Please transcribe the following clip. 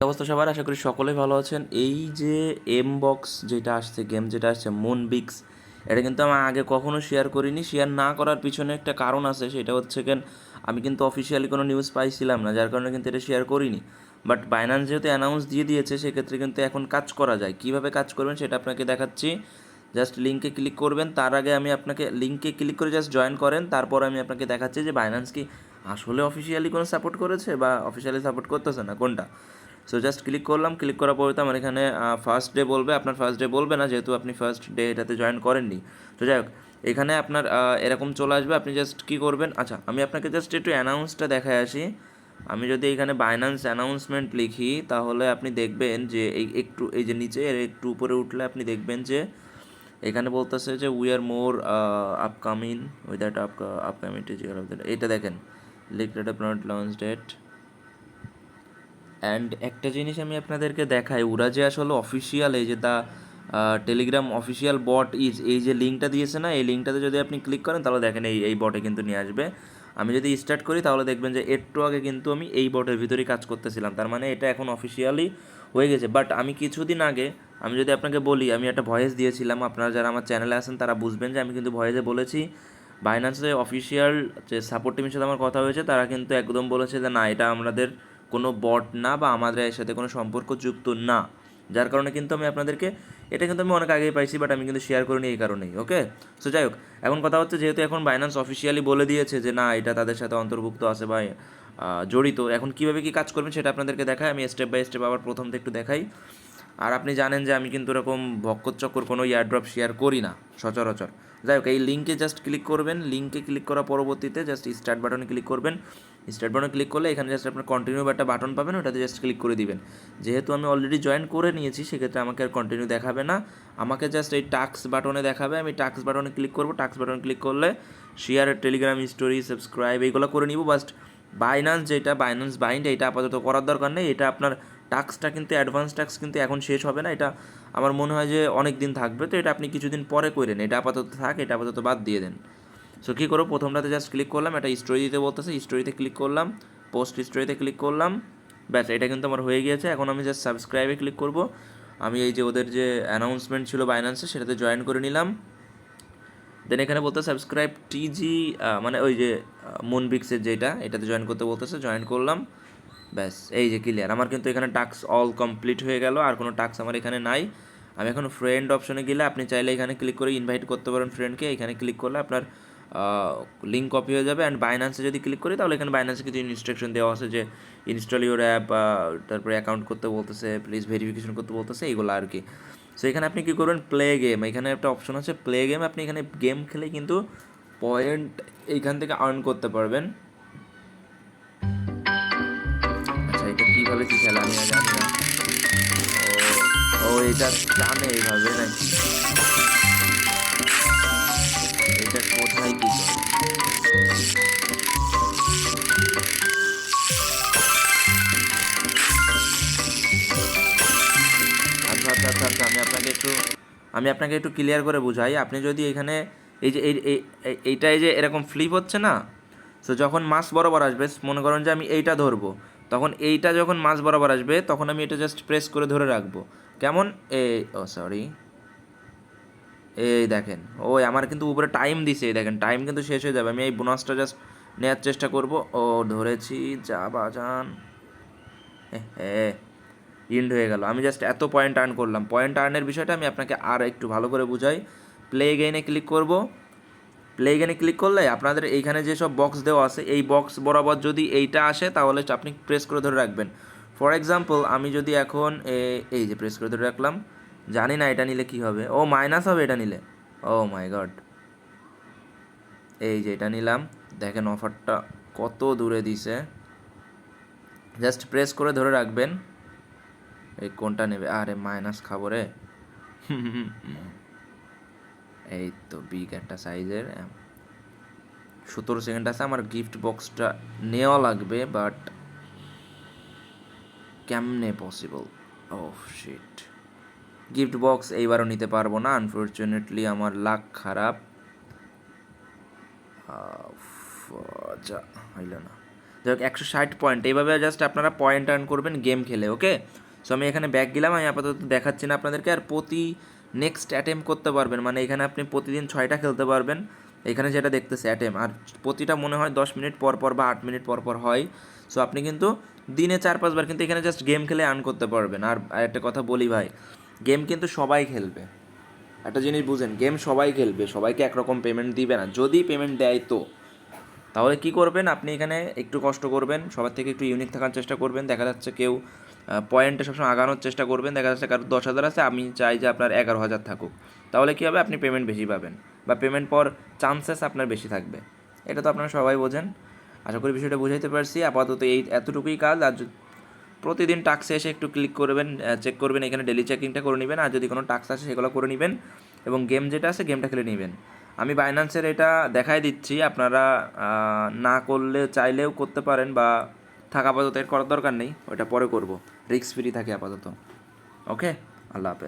অবস্থা সবার, আশা করি সকলেই ভালো আছেন। এই যে এম বক্স যেটা আসছে, গেম যেটা আসছে মুনবিক্স, এটা কিন্তু আমি আগে কখনো শেয়ার করিনি। শেয়ার না করার পিছনে একটা কারণ আছে, সেটা হচ্ছে কেন আমি কিন্তু অফিসিয়ালি কোনো নিউজ পাইছিলাম না, যার কারণে কিন্তু এটা শেয়ার করিনি। বাট বাইন্যান্স যেহেতু অ্যানাউন্স দিয়ে দিয়েছে, সেক্ষেত্রে কিন্তু এখন কাজ করা যায়। কীভাবে কাজ করবেন সেটা আপনাকে দেখাচ্ছি। জাস্ট লিঙ্কে ক্লিক করবেন, তার আগে আমি আপনাকে লিঙ্কে ক্লিক করে জাস্ট জয়েন করেন, তারপর আমি আপনাকে দেখাচ্ছি যে বাইন্যান্স কি আসলে অফিসিয়ালি কোনো সাপোর্ট করেছে বা অফিসিয়ালি সাপোর্ট করতেছে না, কোনটা। সো জাস্ট ক্লিক করলাম, ক্লিক করার পরে তো আমার এখানে ফার্স্ট ডে বলবে। আপনার ফার্স্ট ডে বলবে না, যেহেতু আপনি ফার্স্ট ডে এটাতে জয়েন করেননি। তো যাই হোক, এখানে আপনার এরকম চলে আসবে। আপনি জাস্ট কী করবেন, আচ্ছা আমি আপনাকে জাস্ট একটু অ্যানাউন্সটা দেখায় আসি। আমি যদি এখানে বাইন্যান্স অ্যানাউন্সমেন্ট লিখি, তাহলে আপনি দেখবেন যে এই যে নিচে এর একটু উপরে উঠলে আপনি দেখবেন যে এখানে বলতেছে যে we are more upcoming with that upcoming এটা দেখেন, লিখলেট up not launch date. And একটা জিনিস আমি আপনাদেরকে দেখাই, ওরা যে আসলে অফিসিয়াল, এই যে দা টেলিগ্রাম অফিসিয়াল বট ইজ, এই যে লিঙ্কটা দিয়েছে না, এই লিঙ্কটাতে যদি আপনি ক্লিক করেন তাহলে দেখেন এই বটে কিন্তু নিয়ে আসবে। আমি যদি স্টার্ট করি তাহলে দেখবেন যে একটু আগে কিন্তু আমি এই বটের ভিতরেই কাজ করতেছিলাম, তার মানে এটা এখন অফিসিয়ালি হয়ে গেছে। বাট আমি কিছুদিন আগে, আমি যদি আপনাকে বলি, আমি একটা ভয়েস দিয়েছিলাম, আপনারা যারা আমার চ্যানেলে আছেন তারা বুঝবেন যে আমি কিন্তু ভয়েসে বলেছি বাইন্যান্সের অফিসিয়াল যে সাপোর্ট টিমের সাথে আমার কথা হয়েছে, তারা কিন্তু একদম বলেছে যে না, এটা আমাদের কোনো বট না বা আমাদের এর সাথে কোনো সম্পর্ক যুক্ত না। যার কারণে কিন্তু আমি আপনাদেরকে, এটা কিন্তু আমি অনেক আগেই পাইছি, বাট আমি কিন্তু শেয়ার করিনি এই কারণেই। ওকে, সো যাই হোক, এখন কথা হচ্ছে যেহেতু এখন বাইন্যান্স অফিসিয়ালি বলে দিয়েছে যে না, এটা তাদের সাথে অন্তর্ভুক্ত আছে বা জড়িত, এখন কীভাবে কী কাজ করবেন সেটা আপনাদেরকে দেখাই। আমি স্টেপ বাই স্টেপ আবার প্রথম থেকে একটু দেখাই। আর আপনি জানেন যে আমি কিন্তু এরকম ভক্কর কোনো ইয়ারড্রপ শেয়ার করি না সচরাচর। যাই হোক, এই লিঙ্কে জাস্ট ক্লিক করবেন, লিঙ্কে ক্লিক করার পরবর্তীতে জাস্ট স্টার্ট বাটনে ক্লিক করবেন। স্টার্ট বাটনে ক্লিক করলে এখানে জাস্ট আপনার কন্টিনিউ একটা বাটন পাবেন, ওটাতে জাস্ট ক্লিক করে দিবেন। যেহেতু আমি অলরেডি জয়েন করে নিয়েছি, সেক্ষেত্রে আমাকে আর কন্টিনিউ দেখাবে না, আমাকে জাস্ট এই টাস্ক বাটনে দেখাবে। আমি টাস্ক বাটনে ক্লিক করবো, টাস্ক বাটনে ক্লিক করলে শেয়ার, টেলিগ্রাম স্টোরি, সাবস্ক্রাইব এইগুলো করে নিব। বাস্ট বাইন্যান্স যেটা বাইন্যান্স বাইন্ড, এটা আপাতত করার দরকার নেই। এটা আপনার টাস্কটা কিন্তু অ্যাডভান্স টাস্ক কিন্তু এখন শেষ হবে না, এটা আমার মনে হয় যে অনেক দিন থাকবে। তো এটা আপনি কিছুদিন পরে করেন, এটা আপাতত থাক, এটা আপাতত বাদ দিয়ে দেন। সো কী করবো, প্রথমটাতে জাস্ট ক্লিক করলাম, এটা স্টোরি দিতে বলতেছে, স্টোরিতে ক্লিক করলাম, পোস্ট স্টোরিতে ক্লিক করলাম, ব্যাস এটা কিন্তু আমার হয়ে গিয়েছে। এখন আমি জাস্ট সাবস্ক্রাইবে ক্লিক করব। আমি এই যে ওদের যে অ্যানাউন্সমেন্ট ছিল বাইন্যান্সে, সেটাতে জয়েন করে নিলাম। দেন এখানে বলতে সাবস্ক্রাইব টিজি, মানে ওই যে মুনবিক্সের যেটা, এটাতে জয়েন করতে বলতেছে, জয়েন করলাম, ব্যাস এই যে ক্লিয়ার। আমার কিন্তু এখানে টাস্ক অল কমপ্লিট হয়ে গেল, আর কোনো টাস্ক আমার এখানে নাই। আমি এখন ফ্রেন্ড অপশনে গেলে আপনি চাইলে এখানে ক্লিক করে ইনভাইট করতে পারেন ফ্রেন্ডকে। এখানে ক্লিক করলে আপনার লিঙ্ক কপি হয়ে যাবে। অ্যান্ড বাইন্যান্সে যদি ক্লিক করি, তাহলে এখানে বাইন্যান্সে কিছু ইনস্ট্রাকশন দেওয়া আছে যে ইনস্টল ইউর অ্যাপ, তারপরে অ্যাকাউন্ট করতে বলতেছে, প্লিজ ভেরিফিকেশন করতে বলতেছে, এইগুলো আর কি। সো এখানে আপনি কী করবেন, প্লে গেম, এখানে একটা অপশন আছে প্লে গেম, আপনি এখানে গেম খেলে কিন্তু পয়েন্ট এইখান থেকে আর্ন করতে পারবেন। আচ্ছা, এটা কীভাবে কী খেলা আমি আর জানি না। ও এটা টানে এইভাবে নাকি, এটা কোথায় কী করে? আচ্ছা আচ্ছা আচ্ছা আচ্ছা, আমি আপনাকে একটু ক্লিয়ার করে বুঝাই। আপনি যদি এখানে এই যে এইটা এই যে এরকম ফ্লিপ হচ্ছে না, সো যখন মাছ বরাবর আসবে, মনে করেন যে আমি এইটা ধরবো, তখন এইটা যখন মাছ বরাবর আসবে, তখন আমি এটা জাস্ট প্রেস করে ধরে রাখবো। কেমন, এই ও সরি, এই দেখেন, ওই আমার কিন্তু উপরে টাইম দিছে, এই দেখেন টাইম কিন্তু শেষ হয়ে যাবে। আমি এই বোনাসটা জাস্ট নেওয়ার চেষ্টা করব। ও ধরেছি, যা বাজান, হ্যাঁ ইন্ড হয়ে গেল। আমি জাস্ট এত পয়েন্ট আর্ন করলাম। পয়েন্ট আর্নের বিষয়টা আমি আপনাকে আর একটু ভালো করে বুঝাই। প্লে গেইনে ক্লিক করব। প্লে গেইনে ক্লিক করলে আপনাদের এইখানে যেসব বক্স দেওয়া আছে, এই বক্স বরাবর যদি এইটা আসে, তাহলে আপনি প্রেস করে ধরে রাখবেন। ফর এক্সাম্পল, আমি যদি এখন এই যে প্রেস করে ধরে রাখলাম, জানি না এটা নিলে কী হবে, ও মাইনাস হবে এটা নিলে। ও মাই গড, এই যে এটা নিলাম, দেখেন অফারটা কত দূরে দিছে। জাস্ট প্রেস করে ধরে রাখবেন। এই কোনটা নেবে, আরে মাইনাস খাবো রে। এই তো বিগ একটা সাইজের 17 সেকেন্ড আছে, আমার গিফট বক্সটা নেওয়া লাগবে, বাট কেমনে পসিবল? ও শিট, গিফট বক্স এইবারও নিতে পারবো না, আনফর্চুনেটলি আমার লাক খারাপ। যা হইল না। যাই হোক 160 পয়েন্ট, এইভাবে জাস্ট আপনারা পয়েন্ট আর্ন করবেন গেম খেলে। ওকে, সো আমি এখানে ব্যাক গেলাম, আমি আপাতত দেখাচ্ছি না আপনাদেরকে। আর প্রতি নেক্সট অ্যাটেম্প করতে পারবেন, মানে এখানে আপনি প্রতিদিন 6টা খেলতে পারবেন, এখানে যেটা দেখতেছে অ্যাটেম্প, আর প্রতিটা মনে হয় 10 মিনিট পর পর বা 8 মিনিট পর পর হয়। সো আপনি কিন্তু দিনে 4-5 বার কিন্তু এখানে জাস্ট গেম খেলে আর্ন করতে পারবেন। আর একটা কথা বলি ভাই, গেম কিন্তু সবাই খেলবে, একটা জিনিস বুঝেন, গেম সবাই খেলবে, সবাইকে একরকম পেমেন্ট দিবে না। যদি পেমেন্ট দেয় তো তাহলে কী করবেন, আপনি এখানে একটু কষ্ট করবেন, সবার থেকে একটু ইউনিক থাকার চেষ্টা করবেন। দেখা যাচ্ছে কেউ পয়েন্টে সবসময় আগানোর চেষ্টা করবেন, দেখা যাচ্ছে কারো 10,000 আছে, আমি চাই যে আপনার 11,000 থাকুক, তাহলে কী হবে, আপনি পেমেন্ট বেশি পাবেন বা পেমেন্ট পর চান্সেস আপনার বেশি থাকবে। এটা তো আপনারা সবাই বোঝেন, আশা করি বিষয়টা বুঝাইতে পারছি। আপাতত এতটুকুই কাজ। আর প্রতিদিন টাস্কে এসে একটু ক্লিক করবেন, চেক করবেন, এখানে ডেলি চেকিংটা করে নেবেন, আর যদি কোনো টাস্ক আসে সেগুলো করে নেবেন এবং গেম যেটা আছে গেমটা খেলে নেবেন। আমি বাইন্যান্সের এটা দেখাই দিচ্ছি, আপনারা না করলে চাইলেও করতে পারেন, বা থাকা আপাতত এর করার দরকার নেই, ওটা পরে করব, রিস্ক ফ্রি থাকে আপাতত। ওকে, আল্লাহ হাফেজ।